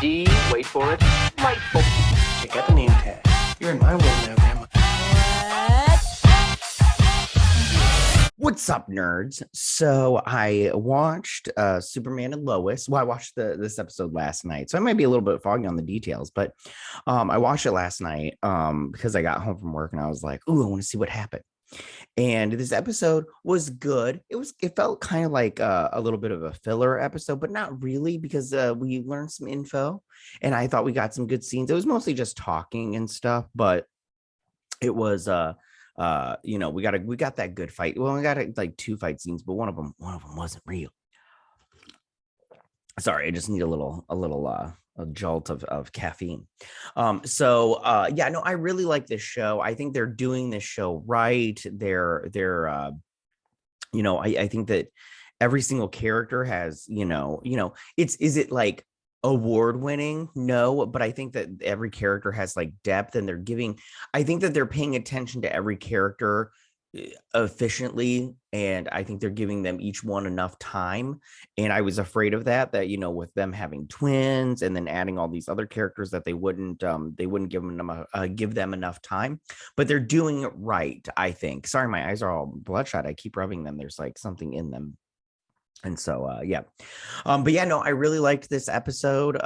D, wait for it, delightful. Check out the name tag. You're in my world now, Grandma. What's up, nerds? So I watched Superman and Lois. Well, I watched this episode last night, so I might be a little bit foggy on the details, but I watched it last night because I got home from work and I was like, "Ooh, I want to see what happened." And this episode was good. It felt kind of like a little bit of a filler episode, but not really because we learned some info, and I thought we got some good scenes. It was mostly just talking and stuff, but it was we got that good fight. Well, we got like two fight scenes, but one of them wasn't real. Sorry, I just need a jolt of caffeine. I really like this show. I think they're doing this show right. I think that every single character has, is it like award winning? No, but I think that every character has like depth, and I think that they're paying attention to every character efficiently, and I think they're giving them each one enough time. And I was afraid of that with them having twins and then adding all these other characters that they wouldn't give them enough time, but they're doing it right, I think. Sorry, my eyes are all bloodshot. I keep rubbing them. There's like something in them. And so, I really liked this episode.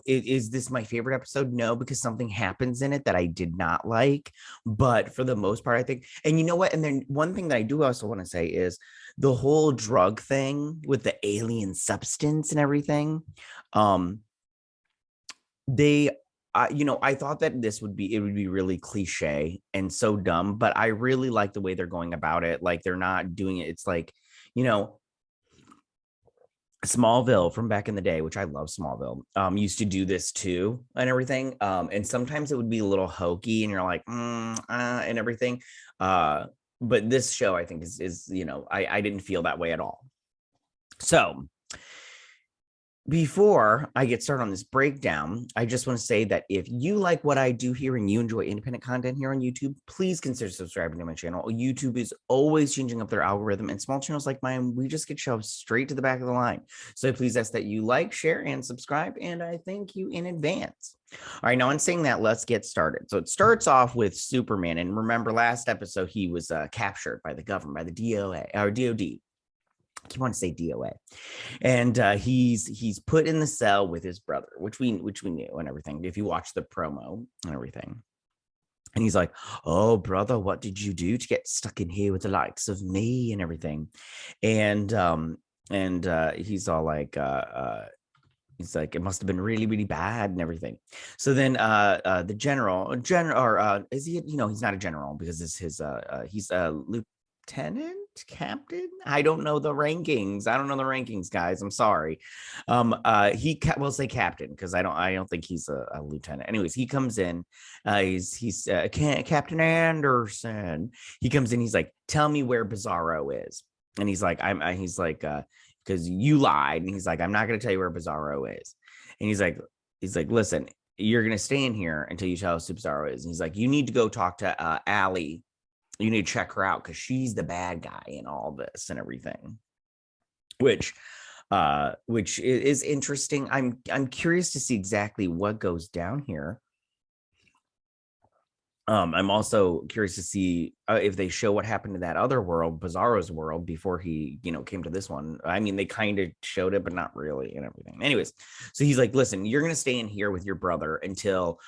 Is this my favorite episode? No, because something happens in it that I did not like. But for the most part, I think, and you know what? And then one thing that I do also want to say is the whole drug thing with the alien substance and everything. I thought that it would be really cliche and so dumb, but I really like the way they're going about it. Like they're not doing it. It's like, Smallville from back in the day, which I love Smallville, used to do this too and everything. And sometimes it would be a little hokey and you're like, and everything. But this show, I think I didn't feel that way at all. So before I get started on this breakdown, I just want to say that if you like what I do here and you enjoy independent content here on YouTube, please consider subscribing to my channel. YouTube is always changing up their algorithm, and small channels like mine, we just get shoved straight to the back of the line. So please ask that you like, share, and subscribe, and I thank you in advance. All right, now in saying that, let's get started. So it starts off with Superman, and remember last episode, he was captured by the government, by the DOA or DOD. I keep wanting to say DOA, and he's put in the cell with his brother, which we knew and everything. If you watch the promo and everything, and he's like, "Oh, brother, what did you do to get stuck in here with the likes of me and everything?" And he's all like, he's like, "It must have been really, really bad and everything." So then the general, or is he? He's not a general because he's a lieutenant, captain. I don't know the rankings. Guys. I'm sorry. We'll say captain because I don't think he's a lieutenant. Anyways, he comes in. He's Captain Anderson. He comes in. He's like, "Tell me where Bizzaro is." And he's like, because you lied. And he's like, "I'm not going to tell you where Bizzaro is." And he's like, "Listen, you're going to stay in here until you tell us who Bizzaro is." And he's like, "You need to go talk to Allie. You need to check her out because she's the bad guy in all this and everything," which is interesting. I'm curious to see exactly what goes down here. I'm also curious to see if they show what happened to that other world, Bizarro's world, before he, came to this one. I mean, they kind of showed it, but not really, and everything. Anyways, so he's like, "Listen, you're gonna stay in here with your brother until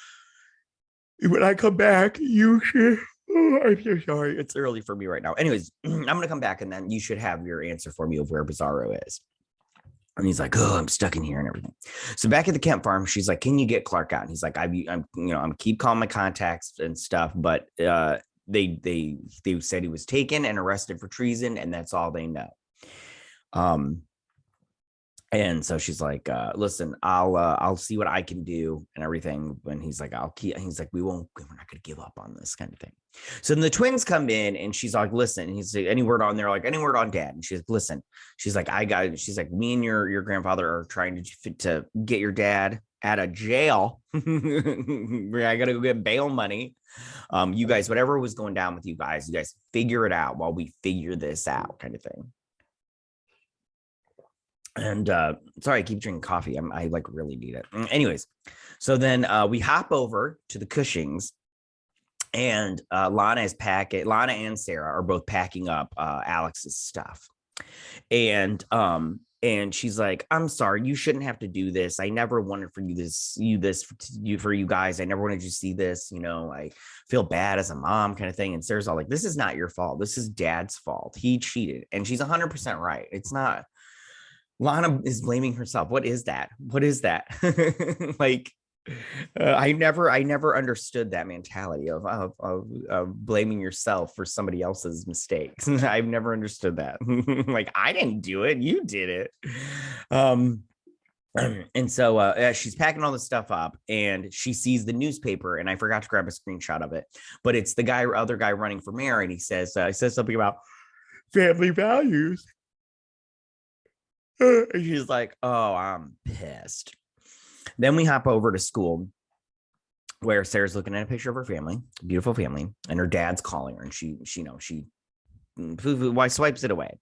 when I come back. You should." Oh, I'm so sorry. It's early for me right now. Anyways, I'm gonna come back and then you should have your answer for me of where Bizzaro is. And he's like, "Oh, I'm stuck in here and everything." So back at the Kemp farm, she's like, "Can you get Clark out?" And he's like, I'm keep calling my contacts and stuff, but they said he was taken and arrested for treason, and that's all they know. And so she's like, "Listen, I'll see what I can do and everything." And he's like, he's like, we're not gonna give up on this kind of thing. So then the twins come in and she's like, "Listen," and he's like, "Any word on there?" Like, "Any word on Dad?" And she's like, "Listen," she's like, she's like, "Me and your grandfather are trying to get your dad out of jail." I gotta go get bail money. You guys, whatever was going down with you guys figure it out while we figure this out, kind of thing. And sorry, I keep drinking coffee. I like really need it. Anyways, so then we hop over to the Cushings, and Lana and Sarah are both packing up Alex's stuff. And she's like, I'm sorry, you shouldn't have to do this. I never wanted for you guys. I never wanted you to see this. I feel bad as a mom, kind of thing. And Sarah's all like, this is not your fault. This is Dad's fault. He cheated. And she's 100% right. It's not. Lana is blaming herself. What is that? Like, I never understood that mentality of blaming yourself for somebody else's mistakes. I've never understood that. Like, I didn't do it, you did it. And so she's packing all this stuff up, and she sees the newspaper, and I forgot to grab a screenshot of it, but it's the other guy running for mayor, and he says something about family values. And she's like, oh, I'm pissed. Then we hop over to school, where Sarah's looking at a picture of her family, beautiful family, and her dad's calling her, and she swipes it away.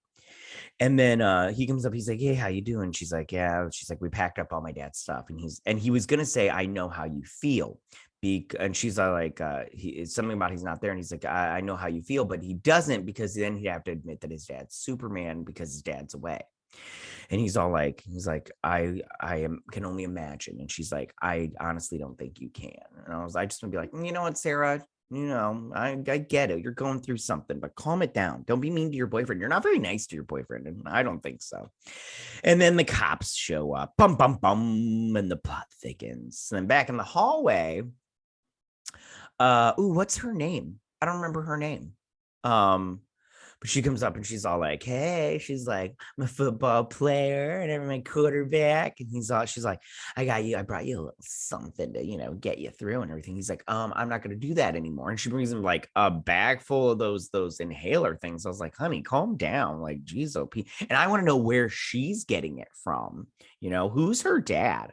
And then he comes up, he's like, hey, how you doing? She's like, yeah. She's like, we packed up all my dad's stuff. And he was gonna say, I know how you feel. And she's like, it's something about he's not there. And he's like, I know how you feel, but he doesn't, because then he'd have to admit that his dad's Superman because his dad's away. And he's like, I can only imagine. And she's like, I honestly don't think you can. And I just want to be like, you know what, Sarah, I get it. You're going through something, but calm it down. Don't be mean to your boyfriend. You're not very nice to your boyfriend. And I don't think so. And then the cops show up, bum, bum, bum, and the plot thickens. And then back in the hallway, what's her name? I don't remember her name. But she comes up and she's all like, hey, she's like, I'm a football player and I'm my quarterback. And she's like, I brought you a little something to, get you through and everything. He's like, I'm not going to do that anymore. And she brings him like a bag full of those inhaler things. I was like, honey, calm down. Like, geez, OP. And I want to know where she's getting it from. Who's her dad?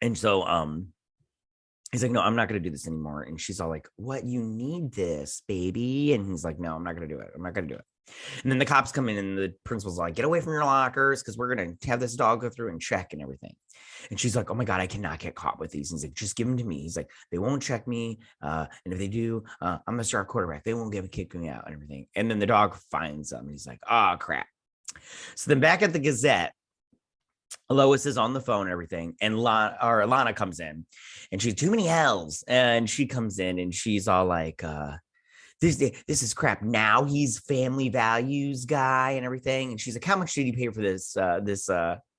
And so, he's like, no, I'm not going to do this anymore. And she's all like, what? You need this, baby. And he's like, no, I'm not going to do it. I'm not going to do it. And then the cops come in and the principal's like, get away from your lockers, because we're going to have this dog go through and check and everything. And she's like, oh my God, I cannot get caught with these. And he's like, just give them to me. He's like, they won't check me. And if they do, I'm going to start quarterback. They won't kick me out and everything. And then the dog finds them. And he's like, oh, crap. So then back at the Gazette, Lois is on the phone and everything, and Lana comes in, and she's too many L's, and she comes in and she's all like, this is crap. Now he's family values guy and everything. And she's like, how much did he pay for this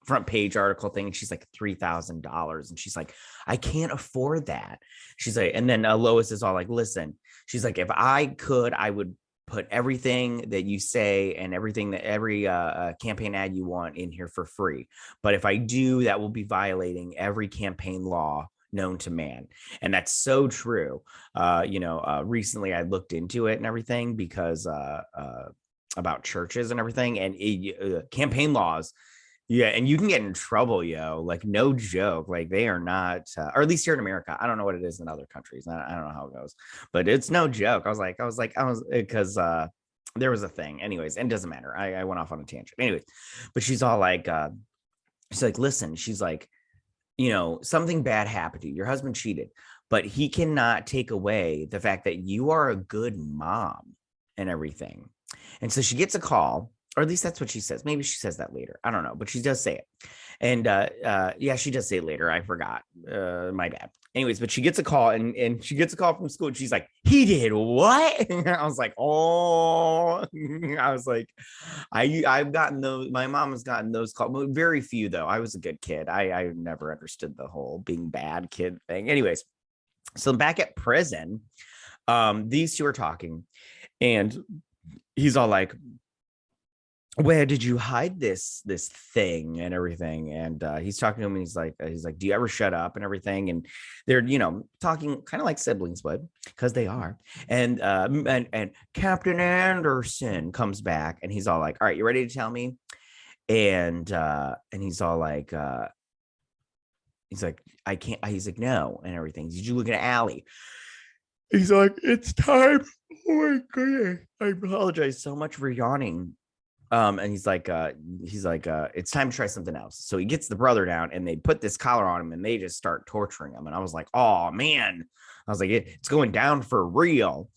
front page article thing? And she's like, $3,000. And she's like, I can't afford that. She's like, and then Lois is all like, listen, she's like, if I could, I would put everything that you say and everything that every campaign ad you want in here for free. But if I do, that will be violating every campaign law known to man. And that's so true. Recently I looked into it and everything, because about churches and everything, and campaign laws. Yeah, and you can get in trouble, like, no joke. Like, they are not, or at least here in America. I don't know what it is in other countries. I don't know how it goes, but it's no joke. Because there was a thing. Anyways, and it doesn't matter. I went off on a tangent. Anyways, but she's all like, listen, she's like, something bad happened to you. Your husband cheated, but he cannot take away the fact that you are a good mom and everything. And so she gets a call. Or at least that's what she says. Maybe she says that later. I don't know, but she does say it. And yeah, she does say it later. I forgot. My bad. Anyways, but she gets a call, and she gets a call from school, and she's like, he did what? I was like, oh, I was like, I've gotten those. My mom has gotten those calls. Very few, though. I was a good kid. I never understood the whole being bad kid thing. Anyways, so back at prison, these two are talking, and he's all like, where did you hide this thing and everything? And he's talking to him, and he's like, do you ever shut up and everything? And they're, talking kind of like siblings would, because they are. And Captain Anderson comes back, and he's all like, all right, you ready to tell me? And he's all like, he's like, I can't. He's like, no, and everything. Did you look at Allie? He's like, it's time. Oh my goodness, I apologize so much for yawning. And he's like, it's time to try something else. So he gets the brother down and they put this collar on him and they just start torturing him. And I was like, oh man, I was like, it's going down for real.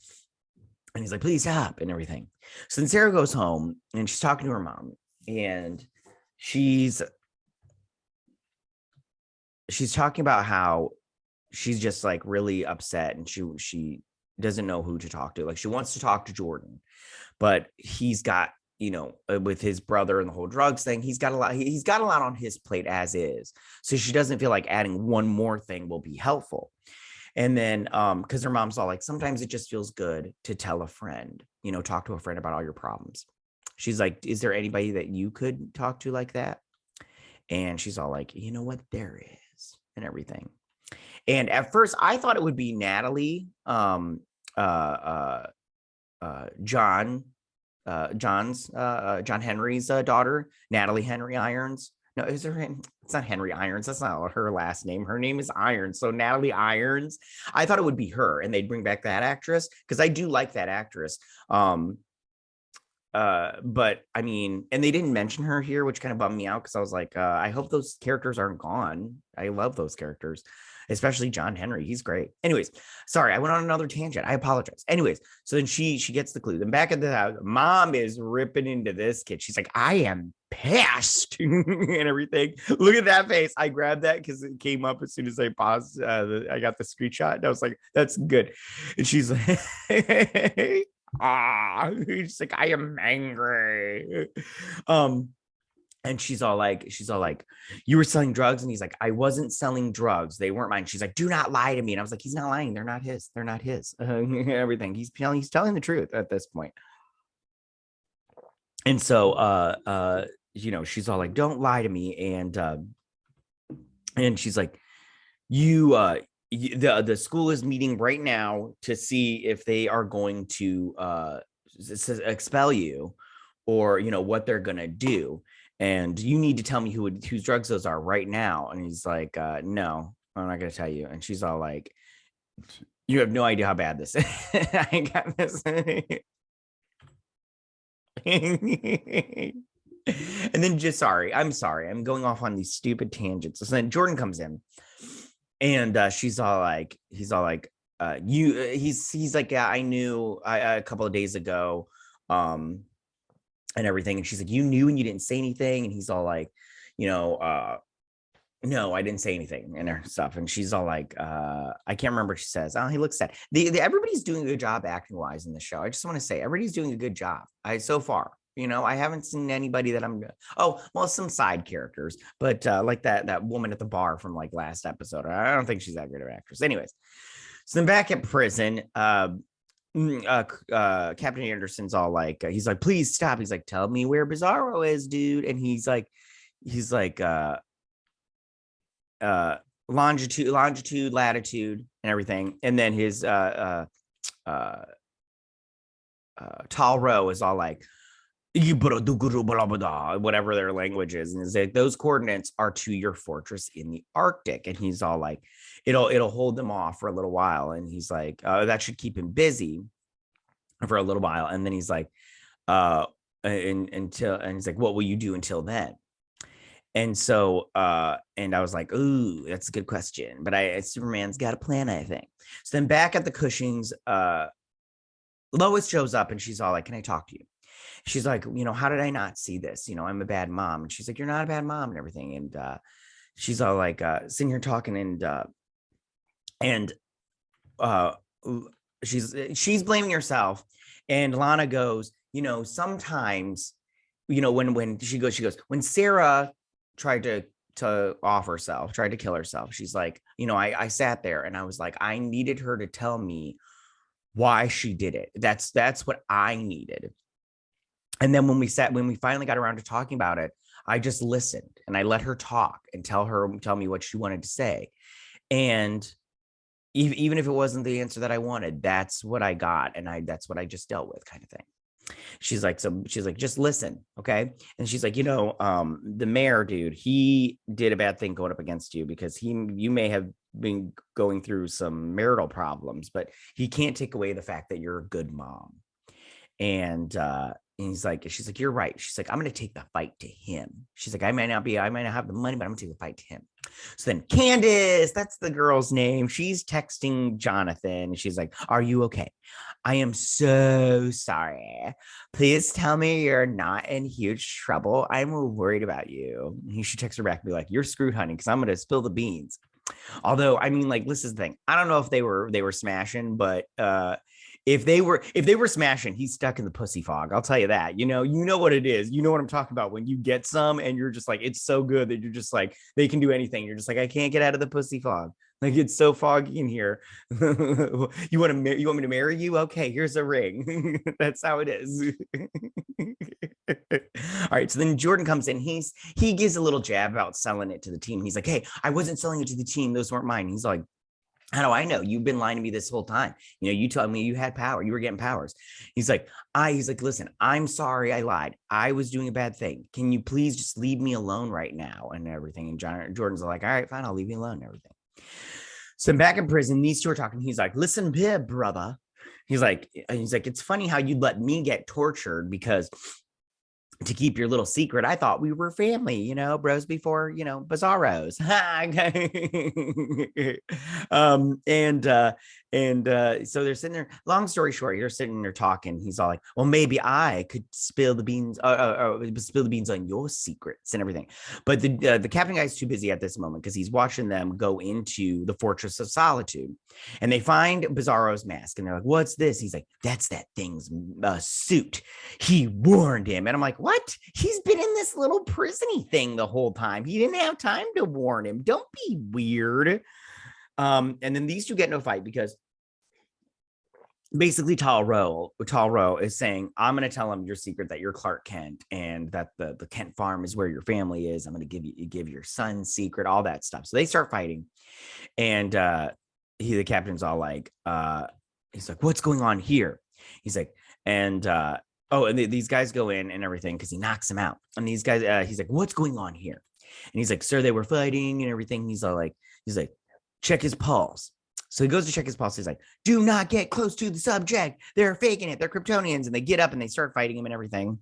And he's like, please stop and everything. So then Sarah goes home and she's talking to her mom and she's talking about how she's just like really upset and she doesn't know who to talk to. Like she wants to talk to Jordan, but he's got, with his brother and the whole drugs thing, he's got a lot on his plate as is. So she doesn't feel like adding one more thing will be helpful. And then because her mom's all like, sometimes it just feels good to tell a friend, talk to a friend about all your problems. She's like, is there anybody that you could talk to like that? And she's all like, you know what, there is, and everything. And at first I thought it would be Natalie, John Henry's daughter, Natalie Henry Irons. No, it's not Henry Irons. That's not her last name. Her name is Irons. So Natalie Irons. I thought it would be her, and they'd bring back that actress because I do like that actress. But I mean, and they didn't mention her here, which kind of bummed me out because I was like, I hope those characters aren't gone. I love those characters, especially John Henry. He's great. Anyways, sorry, I went on another tangent. I apologize. Anyways, so then she gets the clue. Then back at the house, mom is ripping into this kid. She's like, I am pissed and everything. Look at that face. I grabbed that because it came up as soon as I paused. I got the screenshot. And I was like, that's good. And she's like, she's like, I am angry. And she's all like, you were selling drugs. And he's like, I wasn't selling drugs. They weren't mine. She's like, do not lie to me. And I was like, he's not lying. They're not his. They're not his. Everything. He's telling the truth at this point. And so, she's all like, don't lie to me. And she's like, the school is meeting right now to see if they are going to expel you or, what they're going to do. And you need to tell me whose drugs those are right now. And he's like, no, I'm not going to tell you. And she's all like, you have no idea how bad this is. I got this. And then I'm sorry. I'm going off on these stupid tangents. So then Jordan comes in and he's all like, he's like, yeah, I knew a couple of days ago. And everything. And she's like, you knew and you didn't say anything. And he's all like, no, I didn't say anything and her stuff. And she's all like, I can't remember what she says. Oh, he looks sad. Everybody's doing a good job acting wise in the show. I just want to say everybody's doing a good job. So far, I haven't seen anybody that some side characters, but like that woman at the bar from like last episode. I don't think she's that great of an actress. Anyways, so then back at prison, Captain Anderson's all like, he's like, please stop. He's like, tell me where Bizzaro is, dude. And he's like, longitude, latitude, and everything. And then his Tall Row is all like, whatever their language is, and is like, those coordinates are to your fortress in the Arctic. And he's all like, it'll hold them off for a little while. And he's like, that should keep him busy for a little while. And then he's like, and he's like, what will you do until then? And so and I was like, ooh, that's a good question, but Superman's got a plan, I think. So then back at the Cushings, Lois shows up and she's all like, can I talk to you? She's like, how did I not see this? I'm a bad mom. And she's like, you're not a bad mom and everything. And she's all like, sitting here talking and she's blaming herself. And Lana goes, sometimes, when she goes, when Sarah tried to off herself, tried to kill herself, she's like, I sat there and I was like, I needed her to tell me why she did it. That's what I needed. And then when we finally got around to talking about it, I just listened and I let her talk and tell me what she wanted to say. And even if it wasn't the answer that I wanted, that's what I got. And that's what I just dealt with, kind of thing. She's like, just listen. Okay. And she's like, the mayor dude, he did a bad thing going up against you because you may have been going through some marital problems, but he can't take away the fact that you're a good mom. And he's like, she's like, you're right. She's like, I'm going to take the fight to him. She's like, I might not have the money, but I'm going to take the fight to him. So then Candace, that's the girl's name. She's texting Jonathan. She's like, are you okay? I am so sorry. Please tell me you're not in huge trouble. I'm worried about you. He should text her back and be like, you're screwed, honey, because I'm going to spill the beans. Although, I mean, like, this is the thing. I don't know if they were smashing, but if they were smashing, he's stuck in the pussy fog. I'll tell you that. You know what it is. You know what I'm talking about when you get some and you're just like, it's so good that you're just like, they can do anything. You're just like, I can't get out of the pussy fog. Like, it's so foggy in here. You want me to marry you? Okay, here's a ring. That's how it is. All right. So then Jordan comes in. He gives a little jab about selling it to the team. He's like, hey, I wasn't selling it to the team. Those weren't mine. He's like, how do I know? You've been lying to me this whole time. You told me you had power. You were getting powers. He's like, listen, I'm sorry I lied. I was doing a bad thing. Can you please just leave me alone right now and everything? And Jordan's like, all right, fine. I'll leave you alone and everything. So I'm back in prison. These two are talking. He's like, listen here, brother. He's like, it's funny how you'd let me get tortured because to keep your little secret, I thought we were family, bros before, Bizarros. So they're sitting there. Long story short, you're sitting there talking. He's all like, well, maybe I could spill the beans on your secrets and everything. But the captain guy's too busy at this moment because he's watching them go into the Fortress of Solitude, and they find Bizarro's mask, and they're like, what's this? He's like, that's that thing's suit. He warned him. And I'm like, what? He's been in this little prisony thing the whole time. He didn't have time to warn him. Don't be weird. And then these two get in a fight because basically Tal Rowe is saying, I'm going to tell him your secret that you're Clark Kent and that the Kent farm is where your family is. I'm going to give your son's secret, all that stuff. So they start fighting. And the captain's all like, he's like, what's going on here? He's like, and these guys go in and everything because he knocks them out. And these guys, he's like, what's going on here? And he's like, sir, they were fighting and everything. He's like, check his pulse. So he goes to check his pulse. He's like, do not get close to the subject. They're faking it. They're Kryptonians. And they get up and they start fighting him and everything.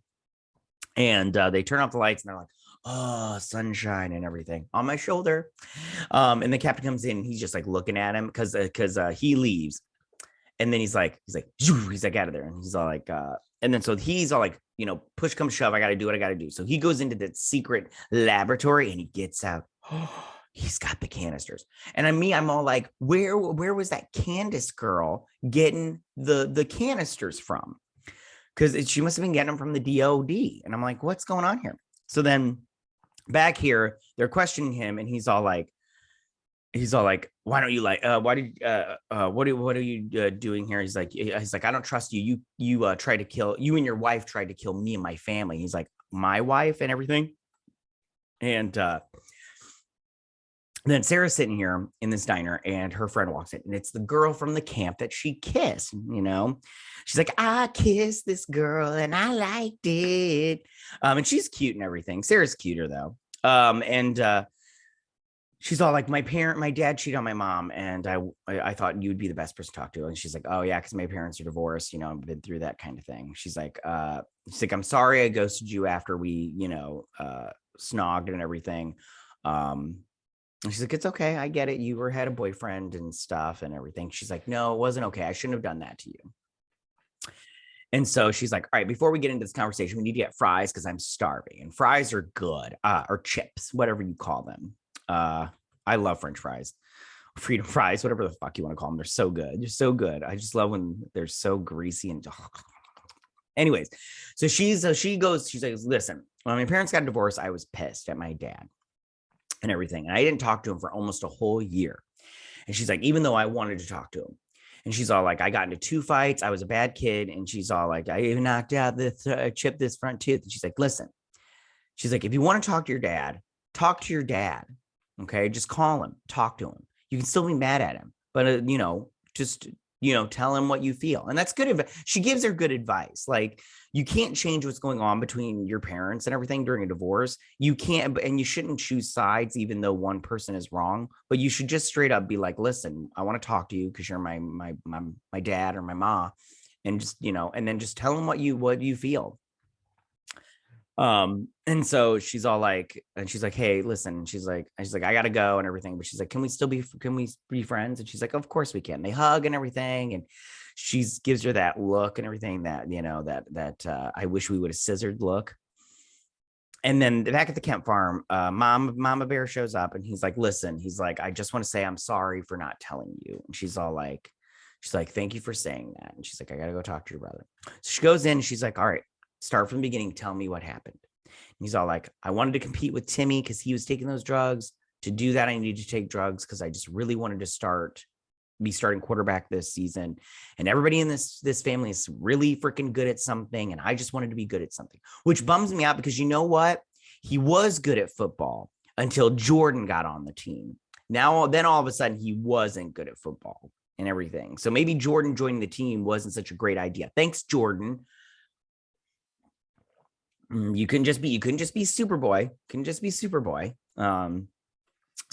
And they turn off the lights and they're like, oh, sunshine and everything on my shoulder. And the captain comes in and he's just like looking at him because he leaves. And then he's like out of there. And he's all like, and then so he's all like, push come shove, I got to do what I got to do. So he goes into the secret laboratory and he gets out. He's got the canisters. And I'm all like, where was that Candace girl getting the canisters from? Because she must have been getting them from the DOD. And I'm like, what's going on here? So then back here, they're questioning him, and he's all like, why don't you what are you doing here? He's like, I don't trust you. You tried to kill, you and your wife tried to kill me and my family. He's like, my wife and everything. And then Sarah's sitting here in this diner and her friend walks in, and it's the girl from the camp that she kissed, She's like, I kissed this girl and I liked it. And she's cute and everything. Sarah's cuter though. She's all like, my dad cheated on my mom, and I thought you would be the best person to talk to. And she's like, oh yeah, because my parents are divorced, I've been through that kind of thing. She's like, I'm sorry I ghosted you after we, snogged and everything. And she's like, it's okay, I get it. You had a boyfriend and stuff and everything. She's like, no, it wasn't okay. I shouldn't have done that to you. And so she's like, all right, before we get into this conversation, we need to get fries because I'm starving. And fries are good, or chips, whatever you call them. I love French fries, freedom fries, whatever the fuck you want to call them. They're so good. They're so good. I just love when they're so greasy and anyways. So she's like, listen, when my parents got divorced, I was pissed at my dad and everything. And I didn't talk to him for almost a whole year. And she's like, even though I wanted to talk to him. And she's all like, I got into 2 fights. I was a bad kid. And she's all like, I even knocked out chipped this front tooth. And she's like, listen, she's like, if you want to talk to your dad, talk to your dad. Okay. Just call him, talk to him. You can still be mad at him, but just, tell him what you feel. And that's good. She gives her good advice. Like, you can't change what's going on between your parents and everything during a divorce. You can't, and you shouldn't choose sides, even though one person is wrong, but you should just straight up be like, listen, I want to talk to you because you're my dad or my ma. And just, and then just tell him what you feel. And so she's all like, and she's like, hey, listen, and she's like, I gotta go and everything, but she's like, can we be friends? And she's like, of course we can. They hug and everything, and she's gives her that look and everything that that I wish we would have scissored look. And then back at the Kemp farm, Mama Bear shows up, and he's like, listen, he's like, I just want to say I'm sorry for not telling you. And she's like, thank you for saying that. And she's like, I gotta go talk to your brother. So she goes in, and she's like, all right, start from the beginning. Tell me what happened. And he's all like, I wanted to compete with Timmy because he was taking those drugs. To do that, I needed to take drugs because I just really wanted to be starting quarterback this season. And everybody in this family is really freaking good at something. And I just wanted to be good at something, which bums me out because you know what? He was good at football until Jordan got on the team. Then all of a sudden he wasn't good at football and everything. So maybe Jordan joining the team wasn't such a great idea. Thanks, Jordan. You couldn't just be Superboy.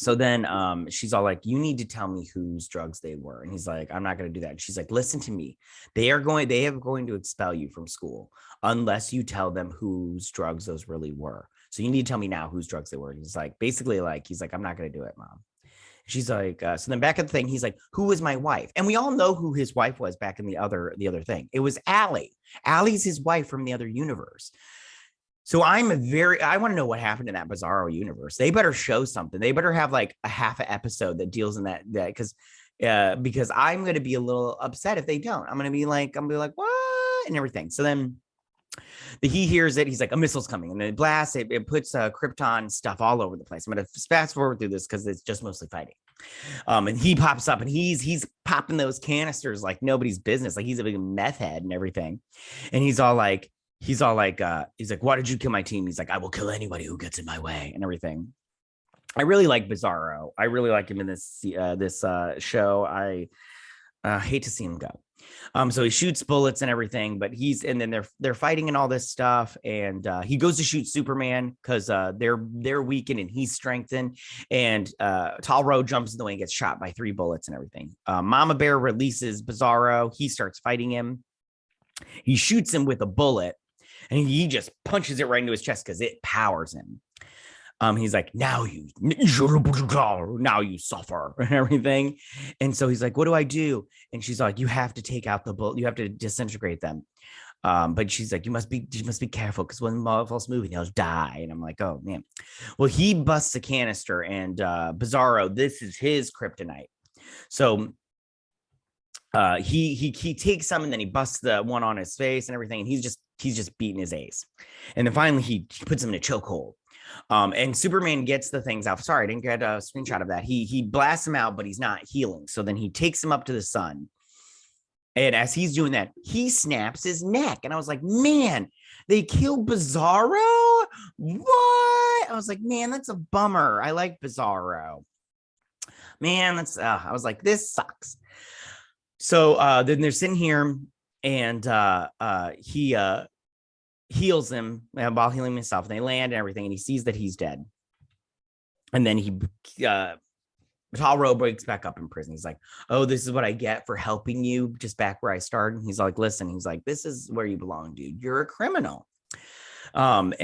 So then she's all like, you need to tell me whose drugs they were. And he's like, I'm not going to do that. And she's like, listen to me. They are going to expel you from school unless you tell them whose drugs those really were. So you need to tell me now whose drugs they were. And he's like, I'm not going to do it, Mom. She's like, so then back at the thing, he's like, who was my wife? And we all know who his wife was back in the other thing. It was Allie. Allie's his wife from the other universe. So I want to know what happened in that Bizzaro universe. They better show something. They better have like a half an episode that deals in that because I'm going to be a little upset if they don't. I'm going to be like, what? And everything. So then he hears it. He's like, a missile's coming. And then it blasts. It puts Krypton stuff all over the place. I'm going to fast forward through this because it's just mostly fighting. And he pops up and he's popping those canisters like nobody's business. Like he's a big meth head and everything. And he's like, why did you kill my team? He's like, I will kill anybody who gets in my way and everything. I really like Bizzaro. I really like him in this show. I hate to see him go. So he shoots bullets and everything, but and then they're fighting and all this stuff. And he goes to shoot Superman because they're weakened and he's strengthened. And Tall Road jumps in the way and gets shot by 3 bullets and everything. Mama Bear releases Bizzaro. He starts fighting him. He shoots him with a bullet. And he just punches it right into his chest because it powers him. He's like, now you suffer and everything. And so he's like, what do I do? And she's like, you have to take out the bullet. You have to disintegrate them. But she's like, you must be careful because when Marvel's moving, they'll die. And I'm like, oh man. Well, he busts a canister and Bizzaro, this is his kryptonite. So he takes some and then he busts the one on his face and everything, and he's just beating his ace. And then finally he puts him in a chokehold. And Superman gets the things out. Sorry, I didn't get a screenshot of that. He blasts him out, but he's not healing. So then he takes him up to the sun. And as he's doing that, he snaps his neck. And I was like, man, they killed Bizzaro? What? I was like, man, that's a bummer. I like Bizzaro. Man, I was like, this sucks. So then they're sitting here and he heals him while healing himself. And they land and everything, and he sees that he's dead. And then Tall Road breaks back up in prison. He's like, oh, this is what I get for helping you just back where I started. And he's like, listen, he's like, this is where you belong, dude. You're a criminal. And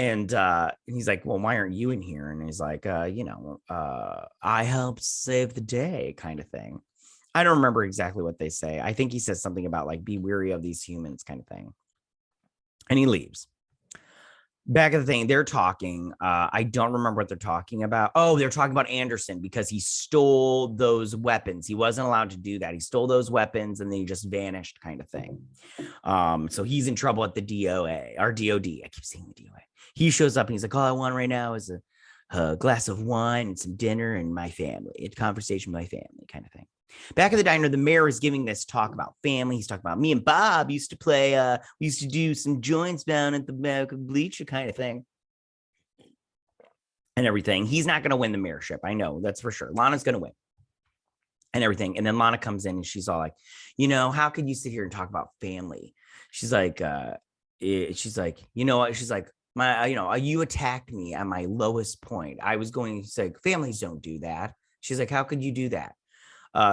he's like, well, why aren't you in here? And he's like, I helped save the day kind of thing. I don't remember exactly what they say. I think he says something about like, be weary of these humans kind of thing. And he leaves. Back at the thing, they're talking. I don't remember what they're talking about. Oh, they're talking about Anderson because he stole those weapons. He wasn't allowed to do that. He stole those weapons and then he just vanished kind of thing. So he's in trouble at the DOA or DOD. I keep saying the DOA. He shows up and he's like, all I want right now is a glass of wine and some dinner and my family. A conversation with my family kind of thing. Back at the diner, the mayor is giving this talk about family. He's talking about me and Bob used to play, we used to do some joints down at the back of bleacher kind of thing. And everything. He's not going to win the mayorship. I know, that's for sure. Lana's going to win. And everything. And then Lana comes in and she's all like, how could you sit here and talk about family? She's like, you know what? She's like, you attacked me at my lowest point. I was going to say, families don't do that. She's like, how could you do that?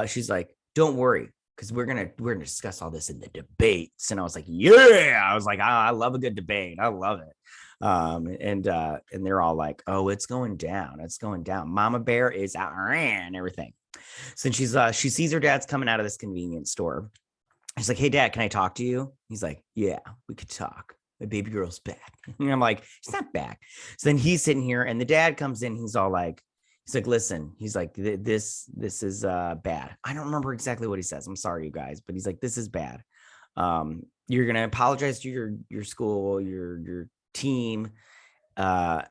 She's like, don't worry, because we're gonna discuss all this in the debates. And I was like, yeah. I was like, I love a good debate. I love it. And they're all like, oh, it's going down. It's going down. Mama Bear is out and everything. So then she sees her dad's coming out of this convenience store. She's like, hey, Dad, can I talk to you? He's like, yeah, we could talk. My baby girl's back. And I'm like, she's not back. So then he's sitting here and the dad comes in. He's like, listen, he's like, this is bad. I don't remember exactly what he says. I'm sorry, you guys, but he's like, this is bad. You're going to apologize to your school, your team. And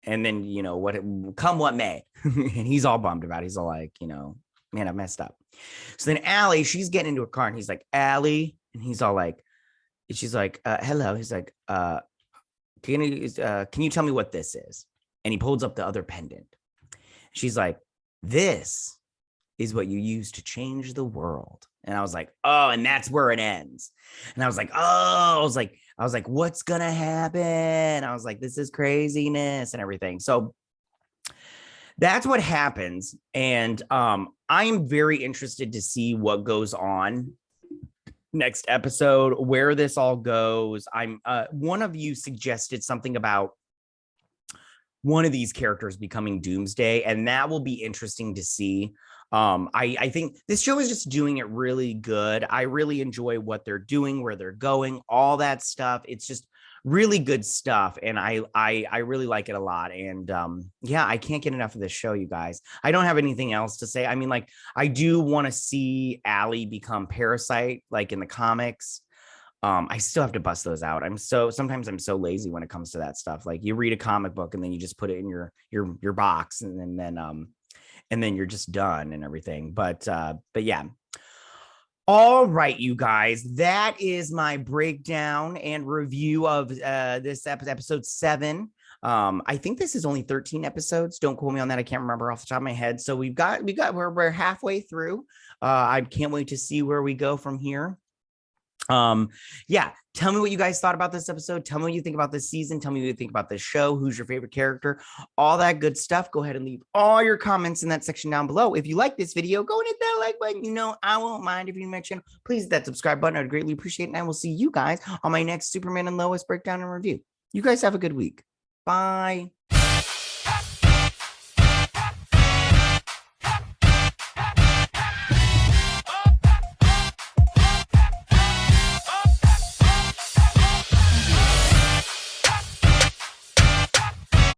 then, come what may. And he's all bummed about it. He's all like, man, I messed up. So then Allie, she's getting into a car and he's like, Allie. And he's all like, she's like, hello. He's like, can you tell me what this is? And he pulls up the other pendant. She's like, this is what you use to change the world. And I was like, oh, and that's where it ends. And I was like, oh, I was like, what's going to happen? I was like, this is craziness and everything. So that's what happens. And I am very interested to see what goes on next episode, where this all goes. One of you suggested something about one of these characters becoming Doomsday, and that will be interesting to see. I think this show is just doing it really good. I really enjoy what they're doing, where they're going, all that stuff. It's just really good stuff, and I really like it a lot. And yeah, I can't get enough of this show, you guys. I don't have anything else to say. I mean, like, I do want to see Allie become Parasite, like in the comics. I still have to bust those out. Sometimes I'm so lazy when it comes to that stuff. Like, you read a comic book and then you just put it in your box, and then you're just done and everything. But yeah. All right, you guys, that is my breakdown and review of this episode 7. I think this is only 13 episodes. Don't quote me on that. I can't remember off the top of my head. So we're halfway through. I can't wait to see where we go from here. Yeah, tell me what you guys thought about this episode. Tell me what you think about this season. Tell me what you think about this show. Who's your favorite character? All that good stuff. Go ahead and leave all your comments in that section down below. If you like this video, go and hit that like button. I won't mind. If you're new to my channel, please hit that subscribe button. I'd greatly appreciate it. And I will see you guys on my next Superman and Lois breakdown and review. You guys have a good week. Bye.